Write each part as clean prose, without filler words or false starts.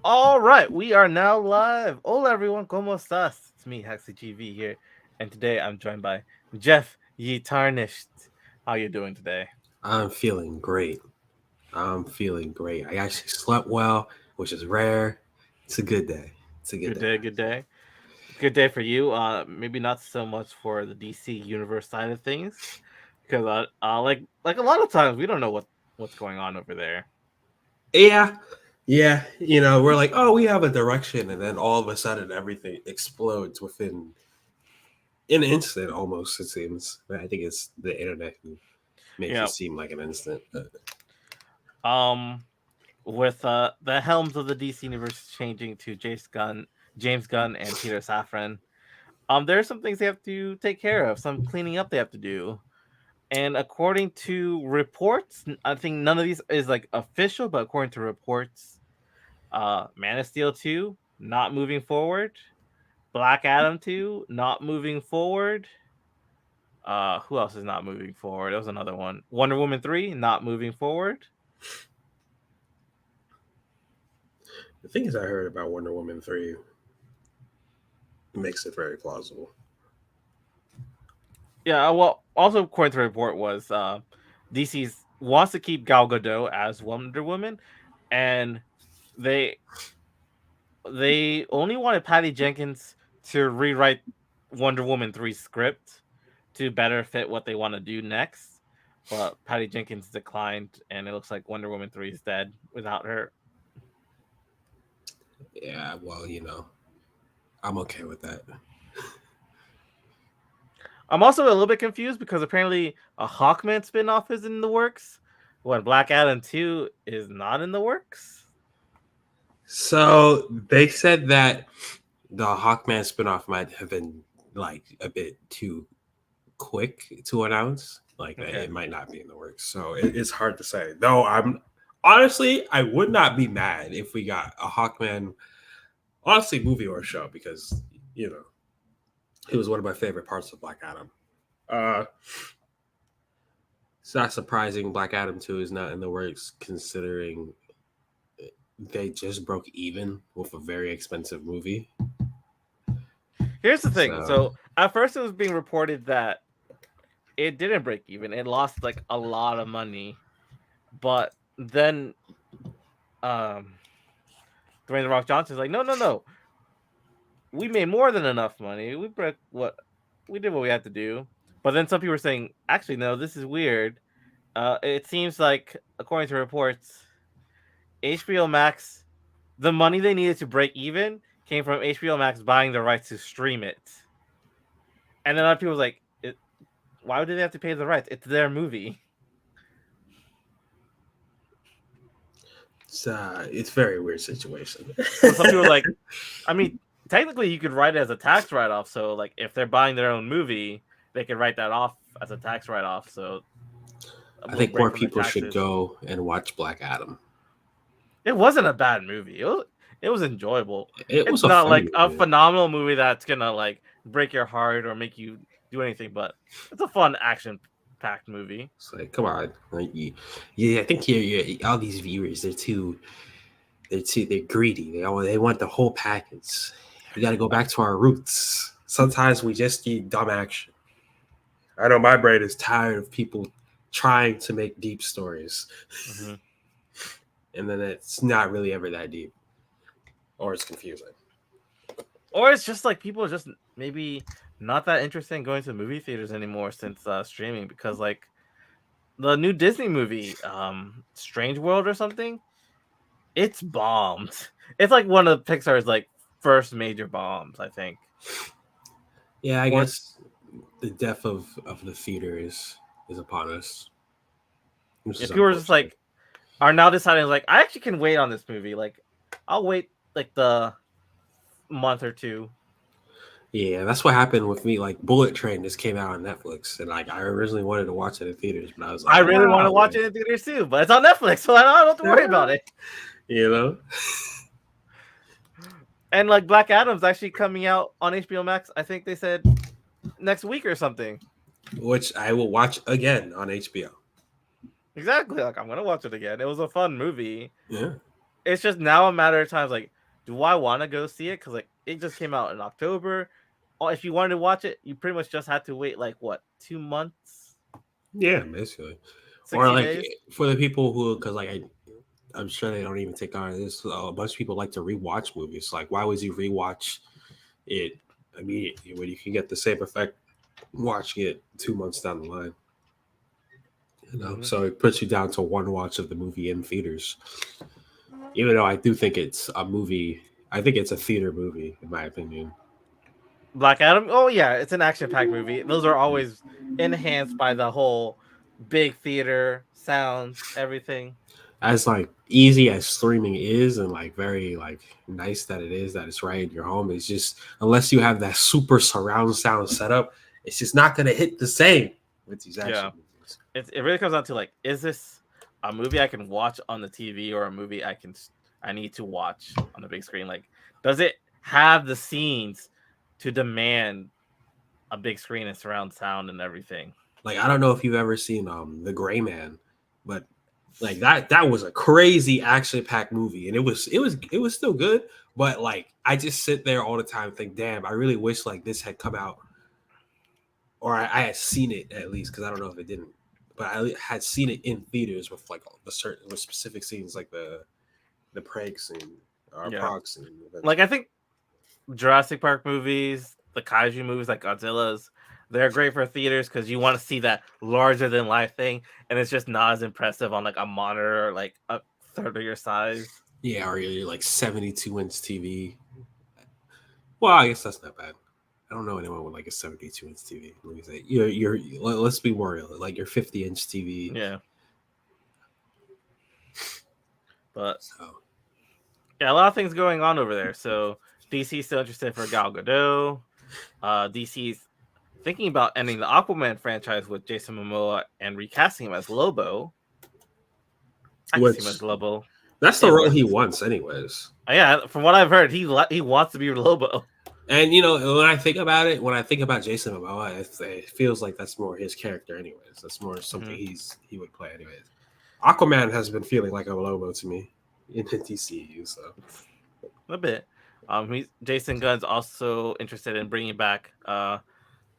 All right, we are now live. Hola, everyone. ¿Cómo estás? It's me, Hexy GV here, and today I'm joined by Jeff Ye Tarnished. How you doing today? I'm feeling great. I'm feeling great. I actually slept well, which is rare. It's a good day. It's a good Good day. day, good day, good day for you. Maybe not so much for the DC universe side of things, because like a lot of times we don't know what's going on over there. Yeah. Yeah. We're like, oh, we have a direction. And then all of a sudden, everything explodes within an instant almost, it seems. I think it's the internet who makes it Yeah. seem like an instant. Um, with the helms of the DC universe changing to James Gunn, and Peter Safran. There are some things they have to take care of, some cleaning up they have to do. And according to reports, I think none of these is like official, but according to reports, Man of Steel 2 not moving forward, Black Adam 2 not moving forward. Who else is not moving forward? There was another one. Wonder Woman 3 not moving forward. The thing is, I heard about Wonder Woman 3 makes it very plausible. Yeah, well, also according to the report was DC's wants to keep Gal Gadot as Wonder Woman, and they they only wanted Patty Jenkins to rewrite Wonder Woman 3 script to better fit what they want to do next. But Patty Jenkins declined, and it looks like Wonder Woman 3 is dead without her. Yeah, well, I'm okay with that. I'm also a little bit confused because apparently a Hawkman spinoff is in the works, when Black Adam 2 is not in the works. So they said that the Hawkman spinoff might have been like a bit too quick to announce. Like Okay. it might not be in the works. So it's hard to say. Though I'm honestly, I would not be mad if we got a Hawkman, honestly, movie or show because you know it was one of my favorite parts of Black Adam. Uh, it's not surprising Black Adam 2 is not in the works considering they just broke even with a very expensive movie. Here's the thing. So So at first it was being reported that it didn't break even. It lost like a lot of money. But then um Dwayne the Rock Johnson's like, no. We made more than enough money. We did what we had to do. But then some people were saying, actually, no, this is weird. It seems like, according to reports, HBO Max, the money they needed to break even came from HBO Max buying the rights to stream it. And then other people was like, why would they have to pay the rights? It's their movie. it's a very weird situation. So some people were like, I mean, technically you could write it as a tax write off. So like if they're buying their own movie, they could write that off as a tax write off. So a I little think break more from the people should taxes. go and watch Black Adam. It wasn't a bad movie. It was enjoyable. It It's was a not fun like a movie. phenomenal movie that's gonna like break your heart or make you do anything, but it's a fun action packed movie. It's like, come on, like I think all these viewers, they're greedy. They want the whole package. We got to go back to our roots. Sometimes we just need dumb action. I know my brain is tired of people trying to make deep stories, Mm-hmm. and then it's not really ever that deep, or it's confusing. Or it's just like people are just maybe not that interested in going to movie theaters anymore since streaming, because like the new Disney movie, Strange World or something, it's bombed. It's like one of Pixar's like first major bombs, I think. Yeah, I Or guess the death of the theater is upon us, which is if people are just unfortunate. like are now deciding like I actually can wait on this movie, like I'll wait like the month or two. Yeah, that's what happened with me. Like Bullet Train just came out on Netflix, and like I originally wanted to watch it in theaters, but I was I like, really want to ah, watch it in theaters too, but it's on Netflix, so I don't have to worry about man. it. you know, And like Black Adam's actually coming out on HBO Max. I think they said next week or something. which I will watch again on HBO. Exactly. Like I'm gonna watch it again. It was a fun movie. Yeah. it's just now a matter of times. Like, do I want to go see it? Because like it just came out in October. Or if you wanted to watch it, you pretty much just had to wait like what 2 months, Yeah, basically. Or 60 days. for the people who, because I'm sure they don't even take on this. A bunch of people like to rewatch movies. Like, why would you rewatch it immediately when you can get the same effect watching it 2 months down the line? Mm-hmm. So it puts you down to one watch of the movie in theaters. Even though I do think it's a movie, I think it's a theater movie in my opinion. Black Adam. Oh yeah, it's an action-packed movie. Those are always enhanced by the whole big theater sounds, everything. As like easy as streaming is, and like very like nice that it is that it's right in your home, it's just unless you have that super surround sound setup, it's just not gonna hit the same with these action movies. It really comes down to like, is this a movie I can watch on the TV or a movie I need to watch on the big screen? Like, does it have the scenes to demand a big screen and surround sound and everything? Like, I don't know if you've ever seen The Gray Man, but like that was a crazy action packed movie, and it was still good. But like, I just sit there all the time and think, damn, I really wish like this had come out, or I had seen it at least, because I don't know if it didn't, but I had seen it in theaters with like with specific scenes, like the prank scene or Prague scene. Like, I think Jurassic Park movies, the kaiju movies like Godzilla's, they're great for theaters because you want to see that larger than life thing, and it's just not as impressive on like a monitor like a third of your size. Yeah, or your like 72-inch TV. Well, I guess that's not bad. I don't know anyone with like a 72-inch TV. Let me say, let's be more real, like your 50-inch TV. Yeah, but So yeah, a lot of things going on over there. So DC's still interested for Gal Gadot. DC's thinking about ending the Aquaman franchise with Jason Momoa and recasting him as Lobo. I can see him as Lobo. That's the role he wants, anyways. Yeah, from what I've heard, he wants to be Lobo. And when I think about it, when I think about Jason Momoa, it feels like that's more his character, anyways. That's more something he would play, anyways. Aquaman has been feeling like a Lobo to me in the DCU, so a bit. Jason Gunn's also interested in bringing back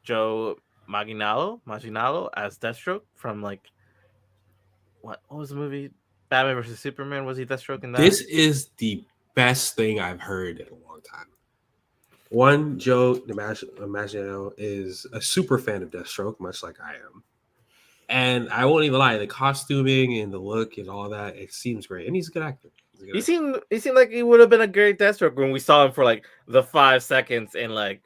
Joe Manganiello as Deathstroke from like what was the movie? Batman versus Superman. Was he Deathstroke in that? This is the best thing I've heard in a long time. One, Joe Manganiello is a super fan of Deathstroke, much like I am. And I won't even lie, the costuming and the look and all that, it seems great. And he's a good actor. He seemed like he would have been a great Deathstroke when we saw him for like the 5 seconds in like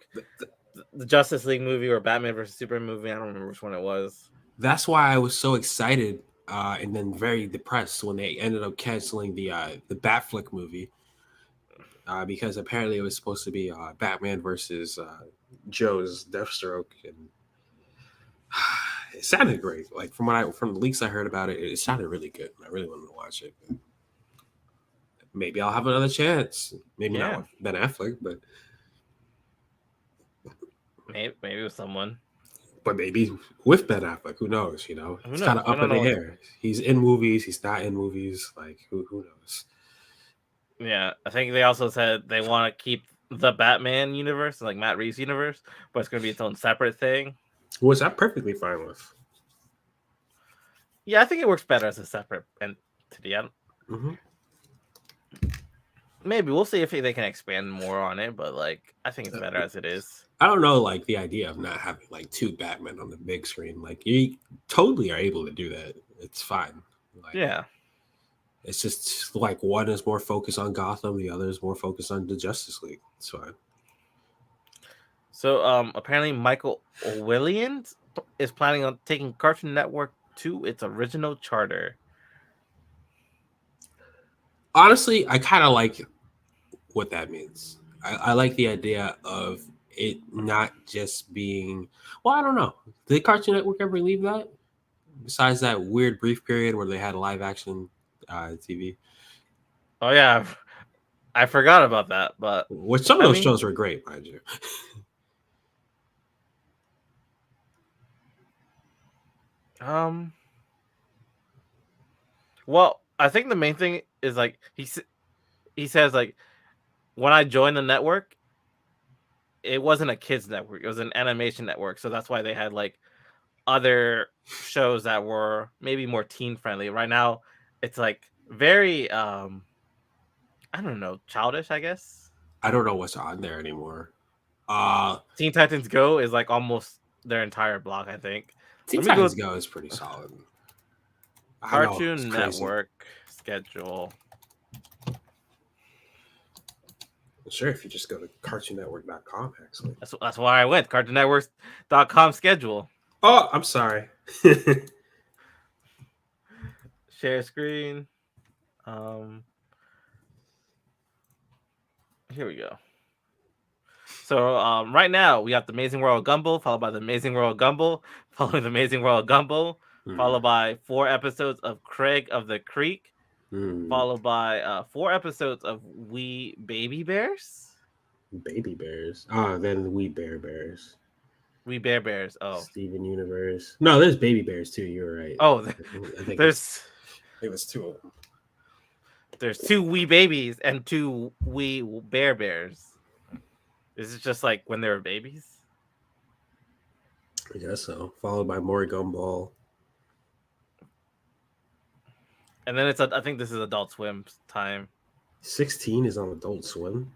the Justice League movie or Batman versus Superman movie. I don't remember which one it was. That's why I was so excited and then very depressed when they ended up canceling the Batfleck movie. Because apparently it was supposed to be Batman versus Joe's Deathstroke, and it sounded great. Like from the leaks I heard about it, it sounded really good. I really wanted to watch it. Maybe I'll have another chance. Maybe not with Ben Affleck, but maybe with someone. But maybe with Ben Affleck, who knows? It's kind of up in the air. He's in movies. He's not in movies. Like who knows? Yeah, I think they also said they want to keep the Batman universe, like Matt Reeves' universe, but it's going to be its own separate thing. Which I'm perfectly fine with. Yeah, I think it works better as a separate entity. Maybe we'll see if they can expand more on it, but like I think it's better as it is. I don't know, like the idea of not having like two Batman on the big screen. Like you totally are able to do that. It's fine. Like, yeah. It's just like one is more focused on Gotham, the other is more focused on the Justice League. It's fine. So apparently Michael Williams is planning on taking Cartoon Network to its original charter. Honestly, I kind of like what that means. I like the idea of it not just being, well, I don't know. Did Cartoon Network ever leave that? Besides that weird brief period where they had live action TV. Oh yeah, I forgot about that. But some of those shows were great, mind you. Well, I think the main thing is like he says like when I joined the network, it wasn't a kids network; it was an animation network. So that's why they had like other shows that were maybe more teen friendly. Right now, it's like very I don't know, childish, I guess. I don't know what's on there anymore. Teen Titans Go is like almost their entire block, I think. Teen Let me go Titans Go is pretty solid. I know it's Cartoon crazy. Network schedule. Sure, if you just go to cartoonnetwork.com, actually. That's why I went. CartoonNetwork.com schedule. Oh, I'm sorry. Share screen. Here we go. So right now we got the Amazing World of Gumball, followed by the Amazing World of Gumball, followed by the Amazing World of Gumball, followed by 4 episodes of Craig of the Creek, followed by 4 episodes of We Baby Bears. Baby Bears. Oh, then We Bear Bears. We Bear Bears. Oh, Steven Universe. No, there's Baby Bears too. You're right. Oh, I think it was 2 of them. There's 2 wee babies and 2 wee bears. Is it just like when they were babies? I guess so. Followed by more Gumball. And then I think this is Adult Swim time. 16 is on Adult Swim.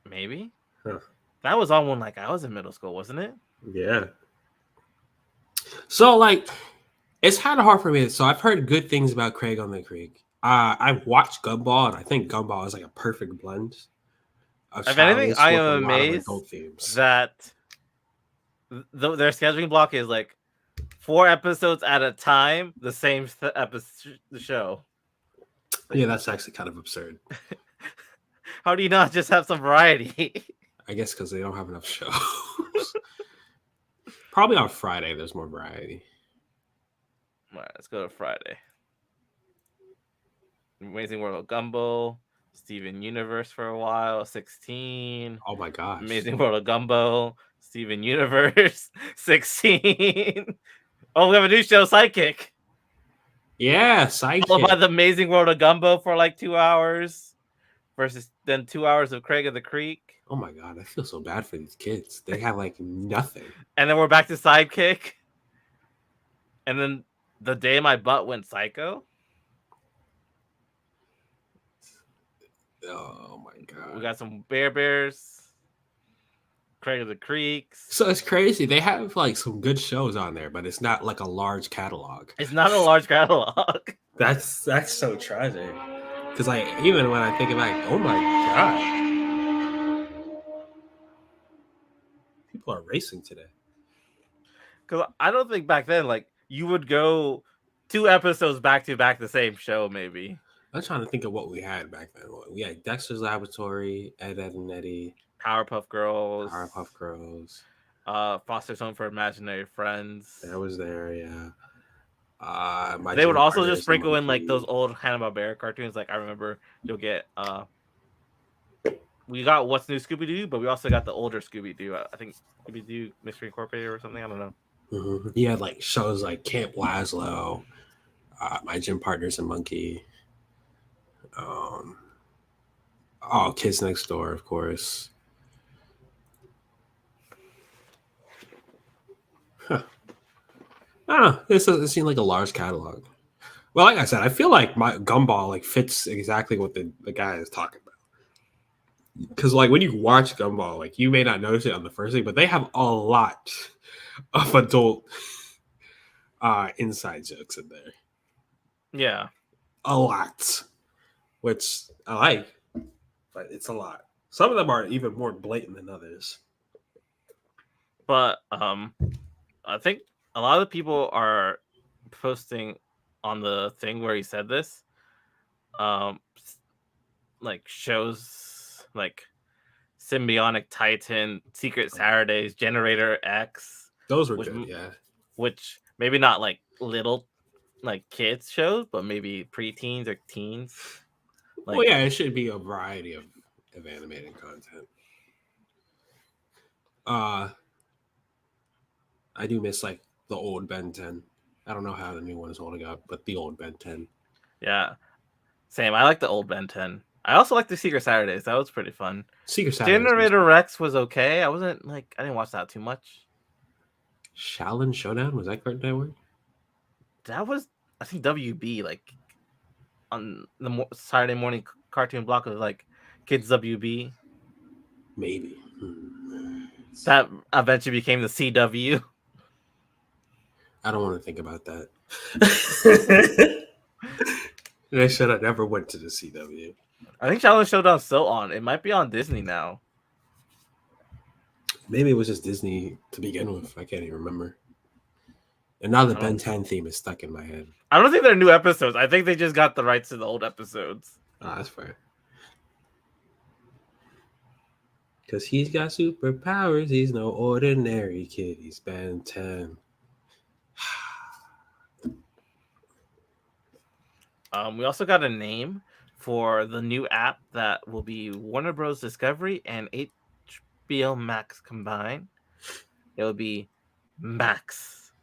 Maybe. Huh. That was on when like I was in middle school, wasn't it? Yeah. So like, it's kind of hard for me. So I've heard good things about Craig on the Creek. I've watched Gumball, and I think Gumball is like a perfect blend. If anything, I am amazed that their scheduling block is like 4 episodes at a time, the same episode, the show. Yeah, that's actually kind of absurd. How do you not just have some variety? I guess because they don't have enough shows. Probably on Friday, there's more variety. All right, let's go to Friday. Amazing World of Gumball, Steven Universe for a while, 16. Oh my gosh. Amazing World of Gumball, Steven Universe, 16. Oh, we have a new show, Sidekick. Yeah, Sidekick. Followed by the Amazing World of Gumball for like 2 hours, versus then 2 hours of Craig of the Creek. Oh my god, I feel so bad for these kids. They have like nothing. And then we're back to Sidekick. And then The Day My Butt Went Psycho. Oh my god. We got some Bears, Craig of the Creeks. So it's crazy. They have like some good shows on there, but it's not like a large catalog. It's not a large catalog. That's so tragic. Because like even when I think about it, oh my god. People are racing today. Because I don't think back then, like, you would go 2 episodes back to back the same show, maybe. I'm trying to think of what we had back then. We had Dexter's Laboratory, Ed, Edd n Eddy, Powerpuff Girls, Foster's Home for Imaginary Friends. That was there, yeah. They would also just sprinkle in like those old Hanna-Barbera cartoons. Like I remember you'll get we got What's New Scooby-Doo, but we also got the older Scooby-Doo. I think Scooby-Doo Mystery Incorporated or something. I don't know. Mm-hmm. He had like shows like Camp Lazlo, My Gym Partner's a Monkey. Kids Next Door, of course. Huh. I don't know. This doesn't seem like a large catalog. Well, like I said, I feel like my Gumball like fits exactly what the guy is talking about. Because like when you watch Gumball, like you may not notice it on the first thing, but they have a lot of adult inside jokes in there. Yeah. A lot. Which I like, but it's a lot. Some of them are even more blatant than others. But I think a lot of people are posting on the thing where he said this, like shows like Symbionic Titan, Secret Saturdays, Generator X. Those were good, yeah. Which maybe not like little like kids shows, but maybe preteens or teens. Like, well, yeah, it should be a variety of animated content. I do miss like the old Ben 10. I don't know how the new one is holding up, but the old Ben 10. Yeah, same. I like the old Ben 10. I also like the Secret Saturdays. That was pretty fun. Secret Saturdays. Generator Rex was okay. I didn't watch that too much. Shaolin Showdown, was that Cartoon Network? That was, I think, WB, like on the Saturday morning cartoon block of like Kids WB. Maybe. That eventually became the CW. I don't want to think about that. They said I never went to the CW. I think Shaolin Showdown's still on. It might be on Disney now. Maybe it was just Disney to begin with. I can't even remember. And now the Ben 10 theme is stuck in my head. I don't think they're new episodes. I think they just got the rights to the old episodes. Oh, that's fair. Because he's got superpowers. He's no ordinary kid. He's Ben 10. We also got a name for the new app that will be Warner Bros. Discovery and HBO Max combined. It will be Max.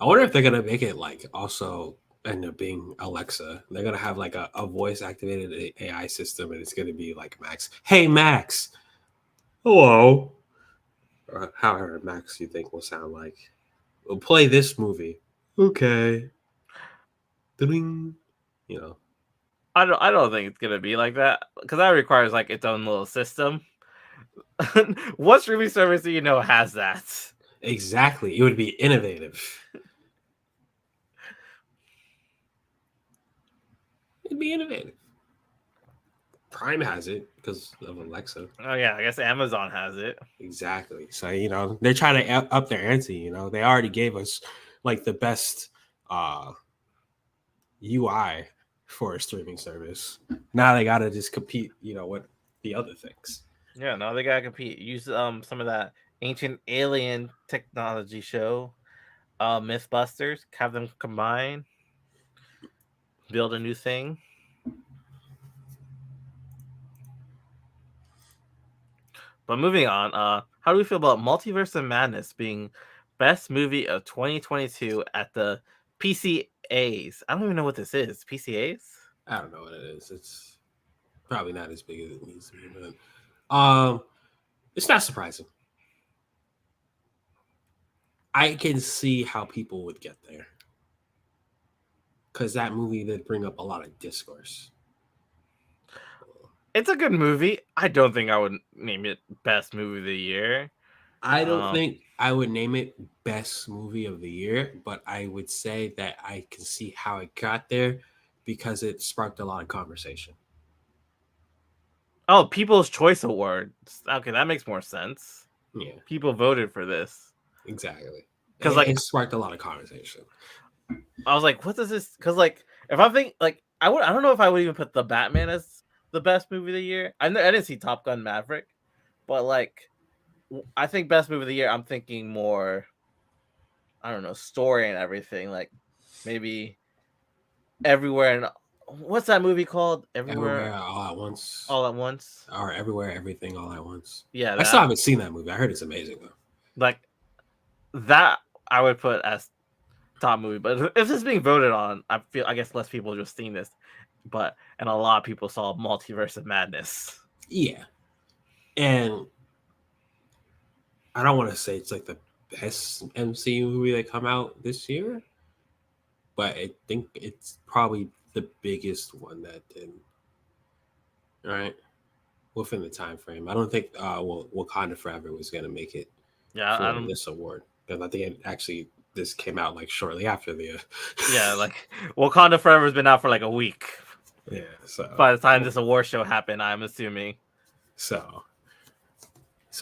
I wonder if they're going to make it like also end up being Alexa. They're going to have like a voice activated AI system, and it's going to be like Max. Hey, Max. Hello. Or however Max you think will sound like. We'll play this movie. Okay. Ding. You know. I don't think it's gonna be like that because that requires like its own little system. What streaming service do you know has that? Exactly. It would be innovative. It'd be innovative. Prime has it because of Alexa. Oh yeah, I guess Amazon has it. Exactly. So, you know, they're trying to up their ante, you know. They already gave us like the best UI for a streaming service. Now they got to just compete, you know, with the other things. Yeah, no, they gotta compete. Use some of that ancient alien technology show, Mythbusters. Have them combine, build a new thing. But moving on, how do we feel about Multiverse of Madness being best movie of 2022 at the PCAs? I don't even know what this is. PCAs? I don't know what it is. It's probably not as big as it needs to be, but it's not surprising. I can see how people would get there because that movie did bring up a lot of discourse. It's a good movie. I don't think I would name it best movie of the year. I don't think I would name it best movie of the year, but I would say that I can see how it got there because it sparked a lot of conversation. Oh, People's Choice Awards. Okay, that makes more sense. Yeah. People voted for this. Exactly. Because like it sparked a lot of conversation. I was like, what does this? Because like if I think like I don't know if I would even put The Batman as the best movie of the year. I didn't see Top Gun Maverick, but like I think best movie of the year, I'm thinking more, I don't know, story and everything. Like maybe Everywhere and what's that movie called? Everywhere All at Once. All at Once. Or Everywhere Everything All at Once. Yeah, I still haven't seen that movie. I heard it's amazing though. Like that, I would put as top movie. But if it's being voted on, I guess less people just seen this. And a lot of people saw Multiverse of Madness. Yeah, and I don't want to say it's like the best MCU movie that come out this year, but I think it's probably the biggest one that did. All right, within the time frame. I don't think Wakanda Forever was gonna make it. Yeah, for this award because I think this came out like shortly after the. Yeah, like Wakanda Forever has been out for like a week. Yeah, so by the time this award show happened, I'm assuming. So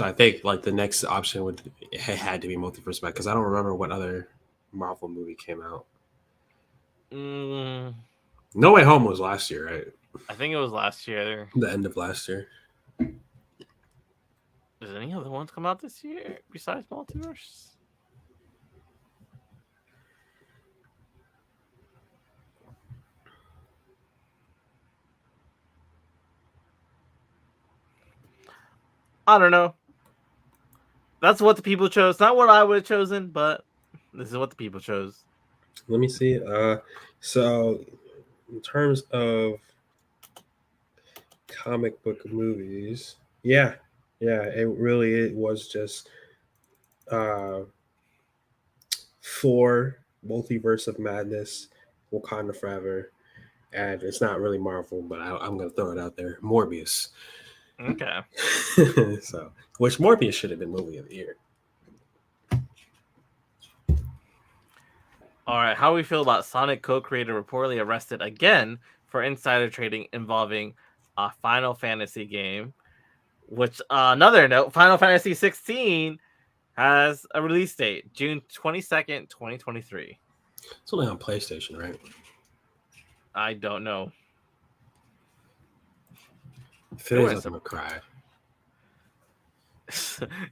I think like the next option had to be Multiverse Madness because I don't remember what other Marvel movie came out. No Way Home was last year, right? I think it was last year. The end of last year. Does any other ones come out this year besides Multiverse? I don't know. That's what the people chose. Not what I would have chosen, but this is what the people chose. Let me see. So in terms of comic book movies. Yeah, it was just Thor, Multiverse of Madness, Wakanda Forever, and it's not really Marvel, but I'm gonna throw it out there. Morbius. Okay. So, which Morbius should have been movie of the year. All right. How do we feel about Sonic co-creator reportedly arrested again for insider trading involving a Final Fantasy game? Which another note, Final Fantasy 16 has a release date, June 22nd, 2023. It's only on PlayStation, right? I don't know. If it is, I'm gonna cry.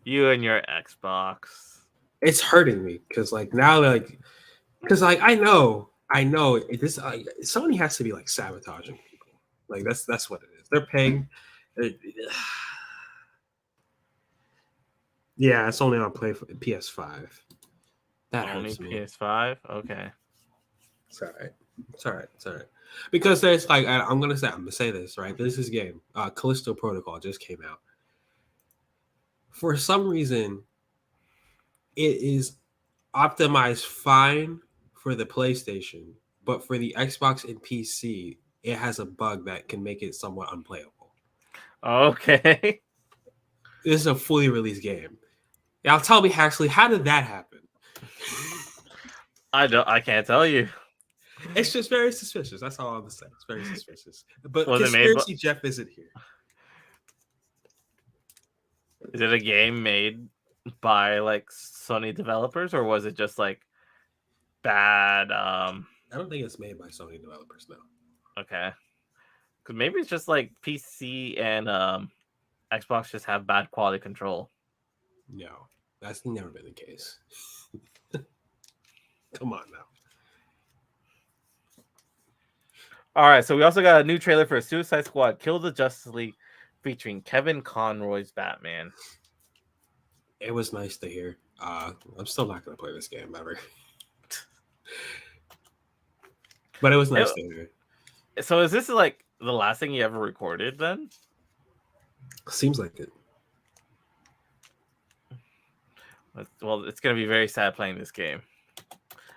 You and your Xbox. It's hurting me because now I know this Sony has to be like sabotaging people. Like that's what it is. They're paying. Yeah, it's only on PS5. That Only hurts me. PS5. Okay. It's all right. Because there's I'm gonna say this, right? This is game. Callisto Protocol just came out. For some reason, it is optimized fine for the PlayStation, but for the Xbox and PC, it has a bug that can make it somewhat unplayable. Okay. This is a fully released game. Now tell me, Ashley, how did that happen? I can't tell you. It's just very suspicious. That's all I'm gonna say. It's very suspicious. But Was Conspiracy Jeff isn't here. Is it a game made by like Sony developers, or was it just like bad? I don't think it's made by Sony developers, no. Okay, because maybe it's just like PC and Xbox just have bad quality control. No, that's never been the case. Come on now. All right, so we also got a new trailer for Suicide Squad: Kill the Justice League, featuring Kevin Conroy's Batman. It was nice to hear. I'm still not going to play this game ever. But it was nice to hear. So is this like the last thing you ever recorded then? Seems like it. Well, it's going to be very sad playing this game.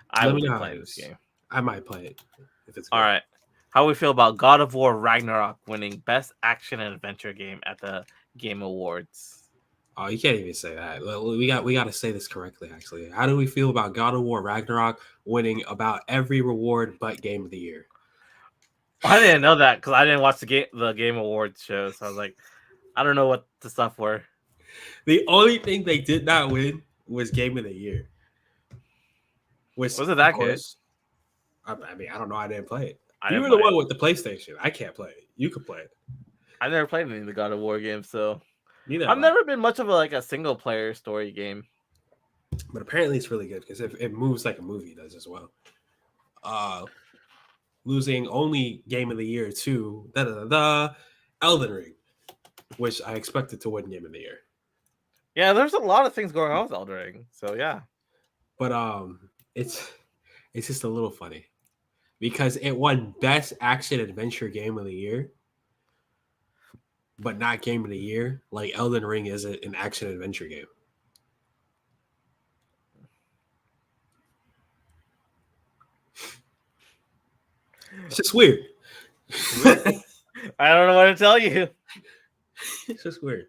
I will be playing this game. I might play it if it's good. All right. How do we feel about God of War Ragnarok winning Best Action and Adventure Game at the Game Awards? Oh, you can't even say that. We got to say this correctly, actually. How do we feel about God of War Ragnarok winning about every reward but Game of the Year? I didn't know that because I didn't watch the Game Awards show. So I was like, I don't know what the stuff were. The only thing they did not win was Game of the Year. Was it that good? I mean, I don't know. I didn't play it. You were the one with the PlayStation. I can't play it. You could play it. I've never played any of the God of War games, so neither. I've never been much of a single player story game. But apparently, it's really good because it moves like a movie does as well. Losing only Game of the Year to Elden Ring, which I expected to win Game of the Year. Yeah, there's a lot of things going on with Elden Ring, so yeah. But it's just a little funny because it won Best Action Adventure Game of the Year, but not Game of the Year. Like Elden Ring isn't an action adventure game. It's just weird. I don't know what to tell you. It's just weird.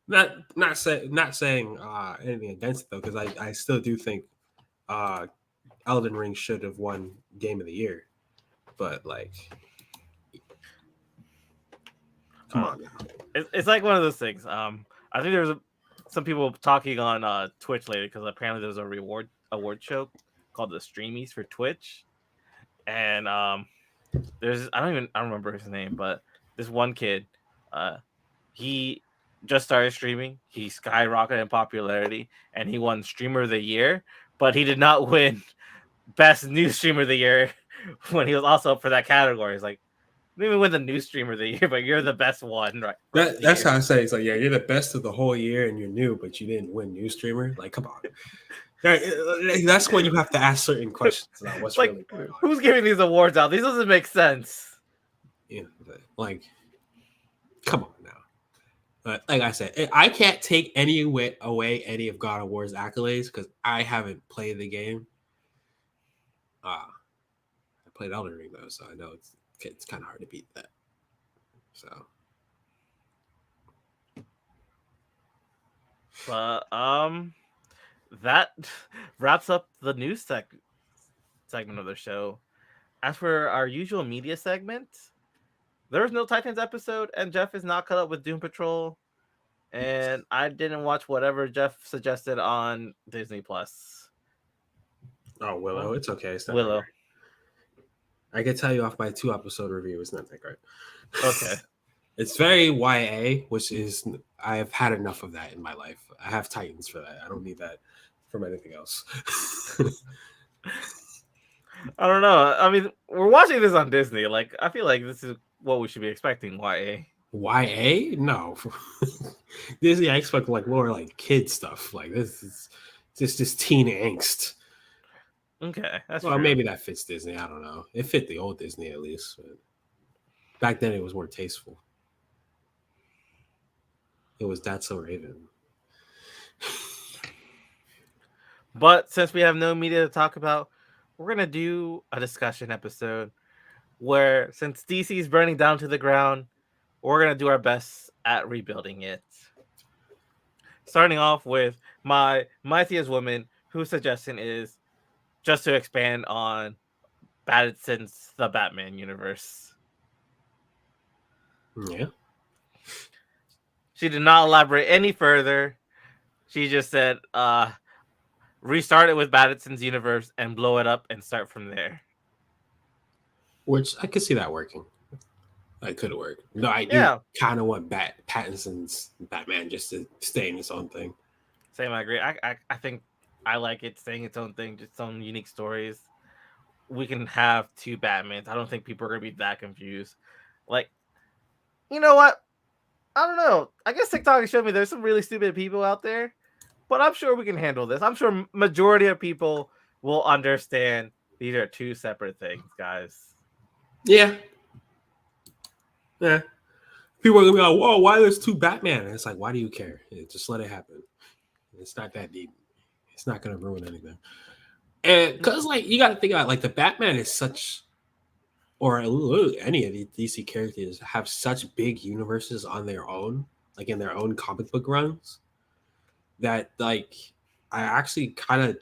Not saying anything against it though, because I still do think Elden Ring should have won Game of the Year, but like, come on now. It's like one of those things. I think there's some people talking on Twitch later because apparently there's a award show called the Streamies for Twitch, and there's I don't remember his name, but this one kid, he just started streaming. He skyrocketed in popularity, and he won Streamer of the Year. But he did not win Best New Streamer of the Year when he was also up for that category. It's like, you didn't even win the New Streamer of the Year, but you're the best one, right? That's how I say. It's like, yeah, you're the best of the whole year, and you're new, but you didn't win New Streamer. Like, come on. That's when you have to ask certain questions about what's like, really going on. Who's giving these awards out? These doesn't make sense. Yeah, like Come on now. Like I said, I can't take away any of God of War's accolades because I haven't played the game. I played Elden Ring though, so I know it's kind of hard to beat that. So, But that wraps up the news segment of the show. As for our usual media segment, there was no Titans episode, and Jeff is not caught up with Doom Patrol. And I didn't watch whatever Jeff suggested on Disney Plus. oh Willow, it's okay. It's not Willow. I can tell you off my 2-episode review. It's not that great. Okay. It's very YA, which is I have had enough of that in my life. I have Titans for that. I don't need that from anything else. I don't know. I mean, we're watching this on Disney. Like, I feel like this is what we should be expecting. YA. YA? No. Disney, I expect like more like kid stuff. Like this is just teen angst. Okay, that's well, true. Maybe that fits Disney. I don't know. It fit the old Disney at least. But back then, it was more tasteful. It was That's So Raven. But since we have no media to talk about, we're gonna do a discussion episode where, since DC is burning down to the ground, we're gonna do our best at rebuilding it. Starting off with my mightiest woman, whose suggestion is just to expand on Pattinson's The Batman universe. Yeah. She did not elaborate any further. She just said, restart it with Pattinson's universe and blow it up and start from there. Which I could see that working. That could work. No, I do kind of want Pattinson's Batman just to stay in its own thing. Same, I agree. I think I like it staying its own thing, just its own unique stories. We can have 2 Batmans. I don't think people are gonna be that confused. Like, you know what? I don't know. I guess TikTok has showed me there's some really stupid people out there, but I'm sure we can handle this. I'm sure majority of people will understand these are 2 separate things, guys. Yeah. Yeah. People are gonna be like, "Whoa, why there's 2 Batman?" And it's like, why do you care? Just let it happen. It's not that deep. It's not gonna ruin anything. And because, like, you got to think about, like, the Batman is such, or any of the DC characters have such big universes on their own, like in their own comic book runs, that, like, I actually kind of,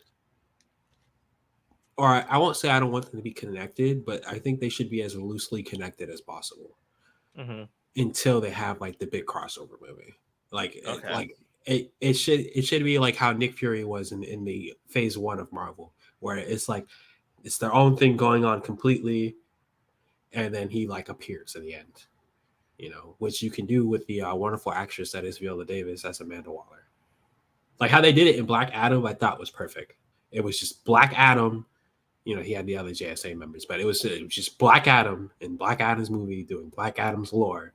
or I won't say I don't want them to be connected, but I think they should be as loosely connected as possible until they have like the big crossover movie. Like, it should be like how Nick Fury was in the phase 1 of Marvel, where it's like it's their own thing going on completely, and then he like appears at the end, which you can do with the wonderful actress that is Viola Davis as Amanda Waller. Like how they did it in Black Adam, I thought was perfect. It was just Black Adam. He had the other JSA members, but it was just Black Adam in Black Adam's movie doing Black Adam's lore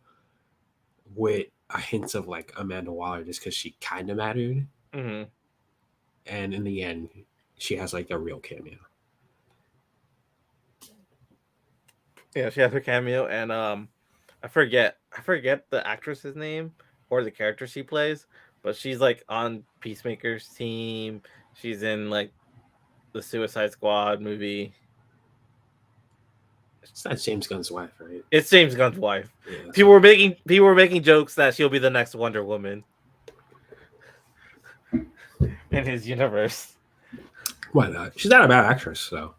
with a hint of like Amanda Waller just because she kind of mattered. And in the end, she has like a real cameo. Yeah, she has her cameo, and I forget the actress's name or the character she plays, but she's like on Peacemaker's team. She's in like the Suicide Squad movie. It's not James Gunn's wife, right? It's James Gunn's wife. Yeah, people were making jokes that she'll be the next Wonder Woman in his universe. Why not? She's not a bad actress, so.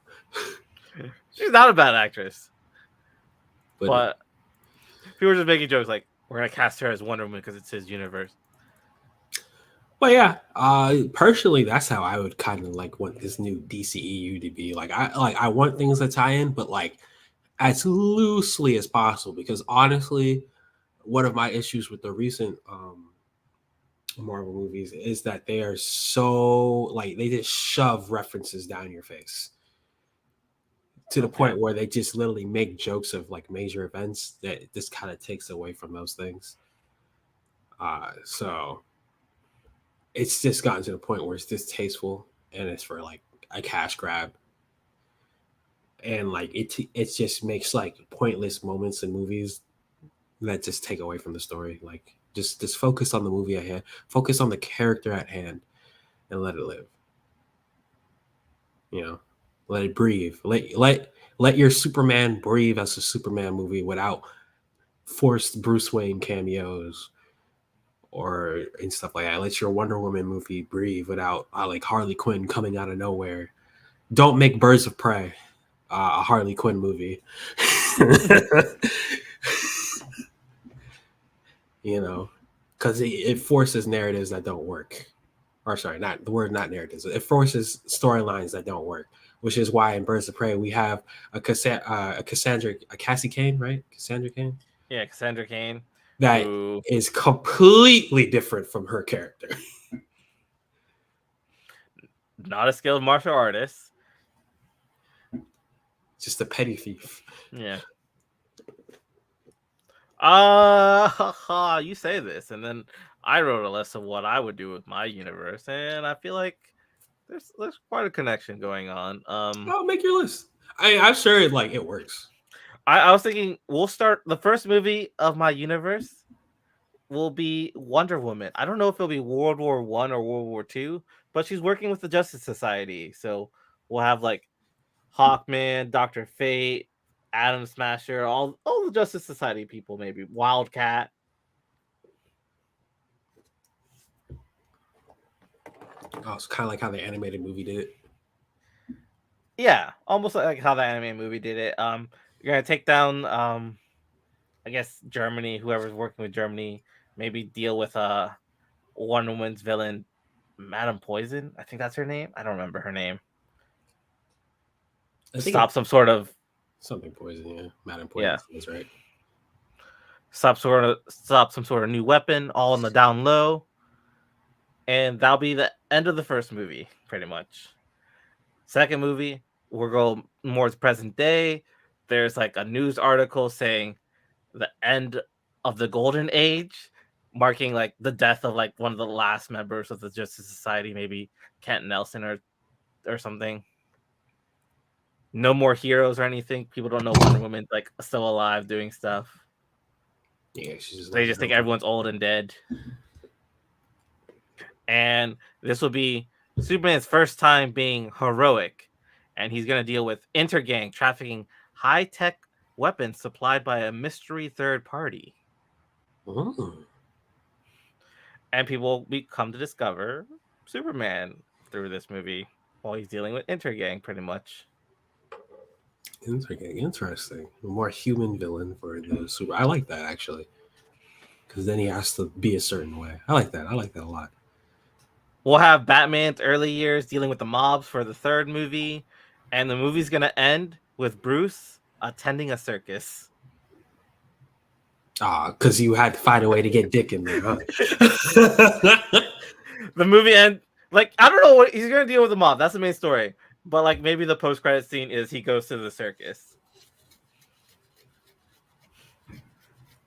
She's not a bad actress. But people were just making jokes like, we're gonna cast her as Wonder Woman because it's his universe. Well, yeah. Personally, that's how I would kind of like want this new DCEU to be. I want things to tie in, but like as loosely as possible. Because honestly, one of my issues with the recent Marvel movies is that they are so like they just shove references down your face to the point where they just literally make jokes of like major events that this kind of takes away from those things. So it's just gotten to the point where it's distasteful and it's for like a cash grab. And like it just makes like pointless moments in movies that just take away from the story. Like just focus on the movie at hand, focus on the character at hand, and let it live. You know, let it breathe. Let your Superman breathe as a Superman movie without forced Bruce Wayne cameos or and stuff like that. Let your Wonder Woman movie breathe without like Harley Quinn coming out of nowhere. Don't make Birds of Prey a Harley Quinn movie. You know, because it forces narratives that don't work. Or sorry, not the word, not narratives. It forces storylines that don't work, which is why in Birds of Prey we have a Cassie Kane, right? Cassandra Kane. Yeah, Cassandra Cain, That who is completely different from her character. not a skilled martial artist. Just a petty thief. Yeah. You say this, and then I wrote a list of what I would do with my universe, and I feel like there's quite a connection going on. Oh, make your list. I'm sure it works. I was thinking we'll start the first movie of my universe will be Wonder Woman. I don't know if it'll be World War I or World War II, but she's working with the Justice Society, so we'll have like Hawkman, Dr. Fate, Atom Smasher, all the Justice Society people, maybe Wildcat. Oh, it's kind of like how the animated movie did it. Yeah, almost like how the anime movie did it. You're gonna take down I guess Germany, whoever's working with Germany, maybe deal with Wonder Woman's villain, Madame Poison. I think that's her name. I don't remember her name. Stop some sort of something poison, yeah. Madame Poison is right. Stop some sort of new weapon, all on the down low. And that'll be the end of the first movie, pretty much. Second movie, we'll go more to present day. There's like a news article saying the end of the Golden Age, marking like the death of like one of the last members of the Justice Society, maybe Kent Nelson or something. No more heroes or anything. People don't know Wonder Woman's like still alive doing stuff. Yeah, they just think everyone's old and dead. And this will be Superman's first time being heroic, and he's going to deal with intergang trafficking high-tech weapons supplied by a mystery third party. Ooh. And people will come to discover Superman through this movie while he's dealing with intergang, pretty much. Interesting. A more human villain for the super. I like that actually, because then he has to be a certain way. I like that a lot. We'll have Batman's early years dealing with the mobs for the third movie, and the movie's gonna end with Bruce attending a circus. Because you had to find a way to get Dick in there, huh? The movie end, like, I don't know what he's gonna deal with the mob. That's the main story. But like maybe the post-credit scene is he goes to the circus.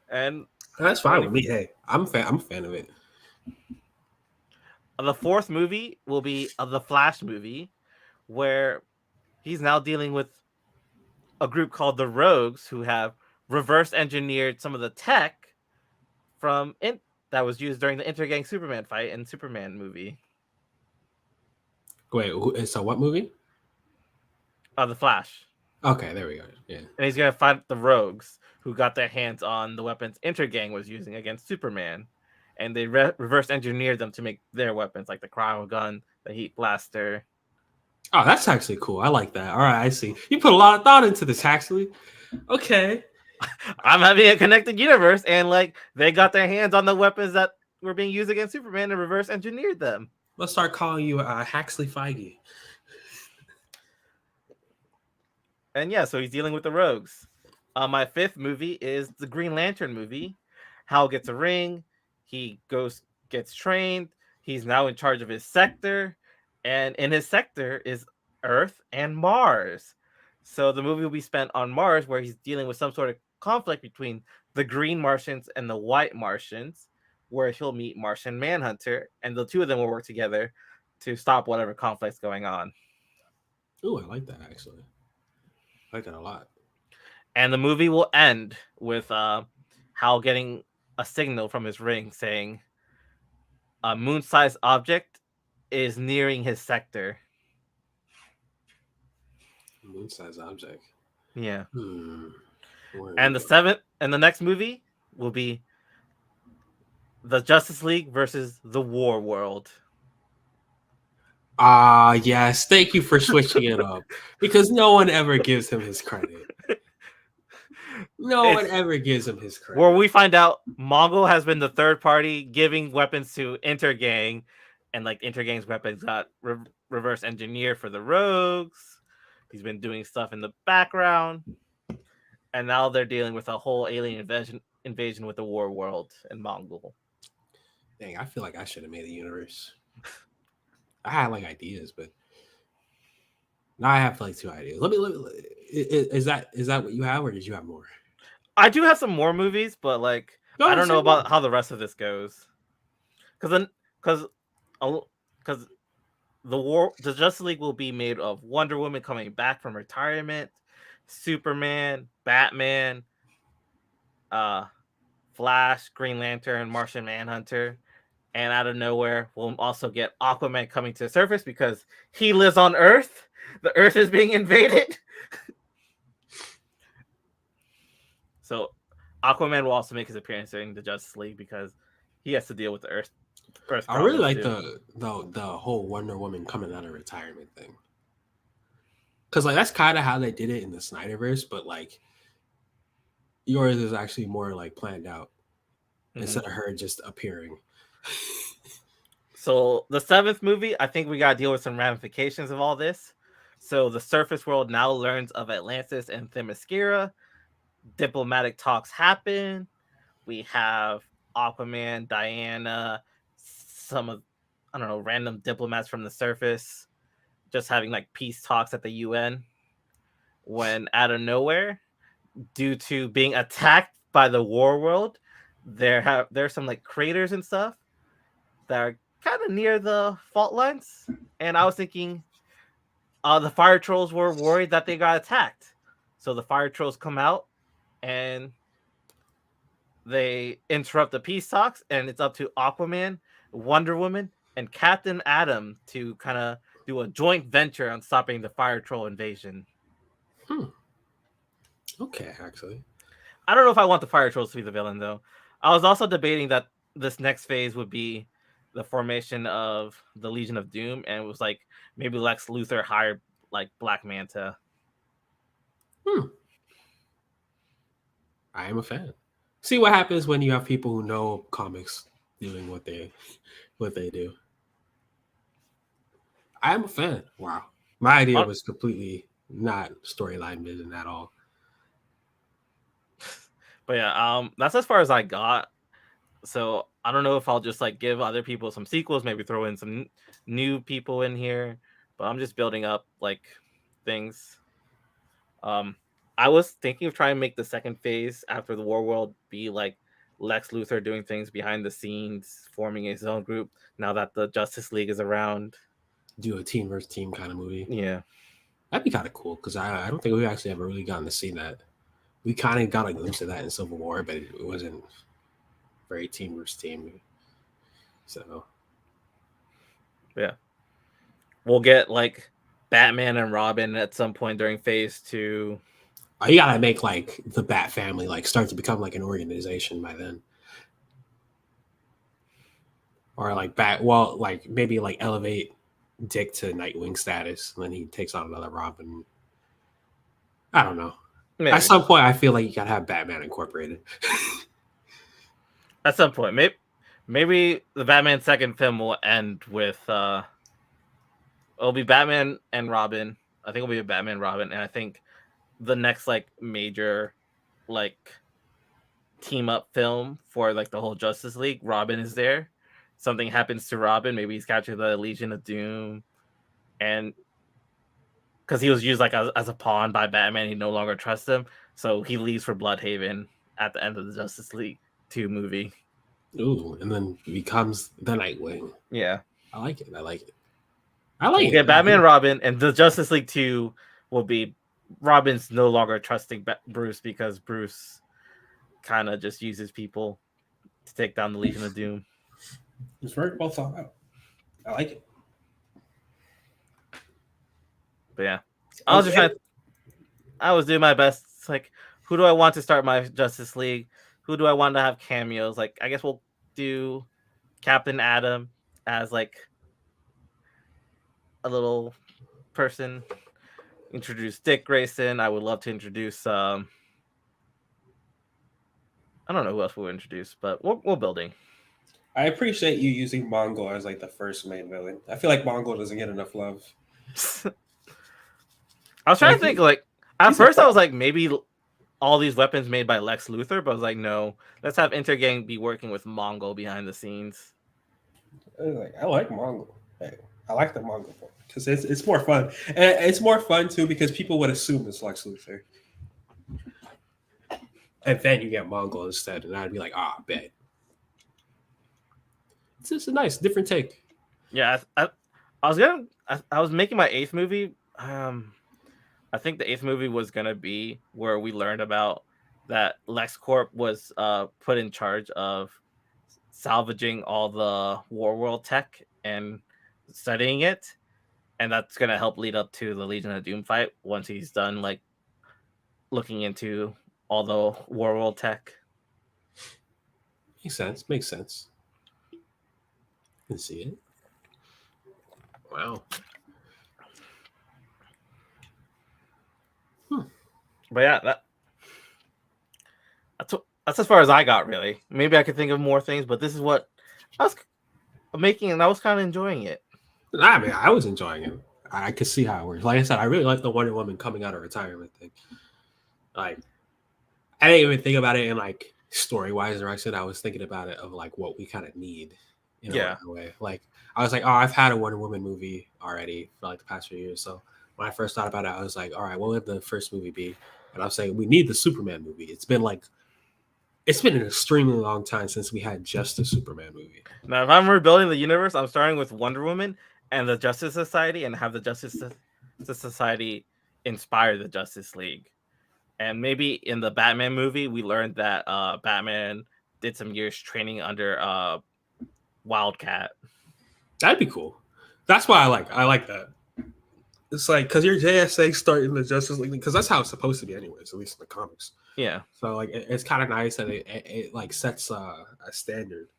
And that's fine with me. Hey, I'm a fan of it. The fourth movie will be the Flash movie, where he's now dealing with a group called the Rogues, who have reverse engineered some of the tech from that was used during the intergang Superman fight in Superman movie. Wait, so what movie? The Flash. Okay, there we go. Yeah. And he's gonna fight the Rogues, who got their hands on the weapons Intergang was using against Superman. And they reverse engineered them to make their weapons, like the cryo gun, the heat blaster. Oh, that's actually cool. I like that. All right, I see. You put a lot of thought into this, actually. Okay. I'm having a connected universe, and like they got their hands on the weapons that were being used against Superman and reverse engineered them. Let's start calling you Haxley Feige. And yeah, so he's dealing with the Rogues. My fifth movie is the Green Lantern movie. Hal gets a ring. He gets trained. He's now in charge of his sector. And in his sector is Earth and Mars. So the movie will be spent on Mars, where he's dealing with some sort of conflict between the Green Martians and the White Martians, where he'll meet Martian Manhunter. And the two of them will work together to stop whatever conflict's going on. Ooh, I like that, actually. I like that a lot. And the movie will end with Hal getting a signal from his ring saying a moon-sized object is nearing his sector. Moon-sized object. Yeah. Where And the next movie will be the Justice League versus the War World. Yes. Thank you for switching it up, because no one ever gives him his credit. No one ever gives him his credit. Where we find out Mongol has been the third party giving weapons to Intergang, and like Intergang's weapons got reverse engineered for the Rogues. He's been doing stuff in the background, and now they're dealing with a whole alien invasion with the War World and Mongol. Dang, I feel like I should have made the universe. I had like ideas, but now I have like 2 ideas. Let me is that what you have, or did you have more? I do have some more movies, but like I don't know about how the rest of this goes. Because the Justice League will be made of Wonder Woman coming back from retirement, Superman, Batman, Flash, Green Lantern, Martian Manhunter, and out of nowhere we'll also get Aquaman coming to the surface because he lives on Earth. The Earth is being invaded. So Aquaman will also make his appearance during the Justice League because he has to deal with the Earth. I really like the whole Wonder Woman coming out of retirement thing, because like that's kind of how they did it in the Snyderverse, but like yours is actually more like planned out instead of her just appearing. So the 7th movie, I think we got to deal with some ramifications of all this. So the surface world now learns of Atlantis and Themyscira. Diplomatic talks happen. We have Aquaman, Diana, some of, I don't know, random diplomats from the surface just having like peace talks at the UN, when out of nowhere, due to being attacked by the War World, there's some like craters and stuff that are kind of near the fault lines. And I was thinking the fire trolls were worried that they got attacked. So the fire trolls come out and they interrupt the peace talks, and it's up to Aquaman, Wonder Woman, and Captain Atom to kind of do a joint venture on stopping the fire troll invasion. Okay, actually. I don't know if I want the fire trolls to be the villain, though. I was also debating that this next phase would be the formation of the Legion of Doom, and it was like maybe Lex Luthor hired like Black Manta. I am a fan. See what happens when you have people who know comics doing what they do. I am a fan. Wow. My idea was completely not storyline vision at all. But yeah, that's as far as I got. So I don't know if I'll just like give other people some sequels, maybe throw in some new people in here. But I'm just building up like things. I was thinking of trying to make the second phase after the War World be like Lex Luthor doing things behind the scenes, forming his own group. Now that the Justice League is around, do a team versus team kind of movie. Yeah, that'd be kind of cool, because I don't think we've actually ever really gotten to see that. We kind of got a glimpse of that in Civil War, but it wasn't very team versus team. So yeah, we'll get like Batman and Robin at some point during phase 2. Oh, you gotta make like the Bat family like start to become like an organization by then, or like like maybe like elevate Dick to Nightwing status, and then he takes on another Robin. I don't know. Maybe. At some point, I feel like you gotta have Batman incorporated. At some point, maybe the Batman second film will end with it'll be Batman and Robin. I think it'll be a Batman Robin, and I think the next like major like team up film for like the whole Justice League, Robin is there. Something happens to Robin, maybe he's captured the Legion of Doom, and because he was used like as a pawn by Batman, he no longer trusts him, so he leaves for Bloodhaven at the end of the Justice League 2 movie. Ooh, and then becomes the Nightwing. Yeah, I like it. You get Batman, Robin, and the Justice League 2 will be Robin's no longer trusting Bruce because Bruce kind of just uses people to take down the Legion of Doom. It's very well thought out. I like it. But yeah, I was just trying. I was doing my best. It's like, who do I want to start my Justice League? Who do I want to have cameos? Like, I guess we'll do Captain Atom as like a little person. Introduce Dick Grayson. I would love to introduce. I don't know who else we'll introduce, but we're building. I appreciate you using Mongol as like the first main villain. I feel like Mongol doesn't get enough love. I was trying to think, like, at first I was like, maybe all these weapons made by Lex Luthor, but I was like, no, let's have Intergang be working with Mongol behind the scenes. I like Mongol. Hey, I like the Mongol one because it's more fun. And it's more fun too because people would assume it's Lex Luthor. And then you get Mongol instead, and I'd be like, bet. It's just a nice, different take. Yeah, I was making my 8th movie. I think the 8th movie was gonna be where we learned about that LexCorp was put in charge of salvaging all the War World tech and studying it, and that's gonna help lead up to the Legion of Doom fight once he's done like looking into all the War World tech. Makes sense. I can see it. Wow. But yeah, that's as far as I got, really. Maybe I could think of more things, but this is what I was making, and I was kind of enjoying it. I mean, I was enjoying it. I could see how it works. Like I said, I really like the Wonder Woman coming out of retirement thing. Like, I didn't even think about it in like story-wise direction. I was thinking about it of like what we kind of need in a way. Like, I was like, I've had a Wonder Woman movie already for like the past few years. So when I first thought about it, I was like, all right, what would the first movie be? And I was saying, we need the Superman movie. It's been an extremely long time since we had just a Superman movie. Now, if I'm rebuilding the universe, I'm starting with Wonder Woman and the Justice Society, and have the Justice Society inspire the Justice League. And maybe in the Batman movie, we learned that Batman did some years training under Wildcat. That'd be cool. That's why I like that. It's like, because your JSA starting the Justice League, because that's how it's supposed to be anyways, at least in the comics. Yeah. So like it's kind of nice that it like sets a standard.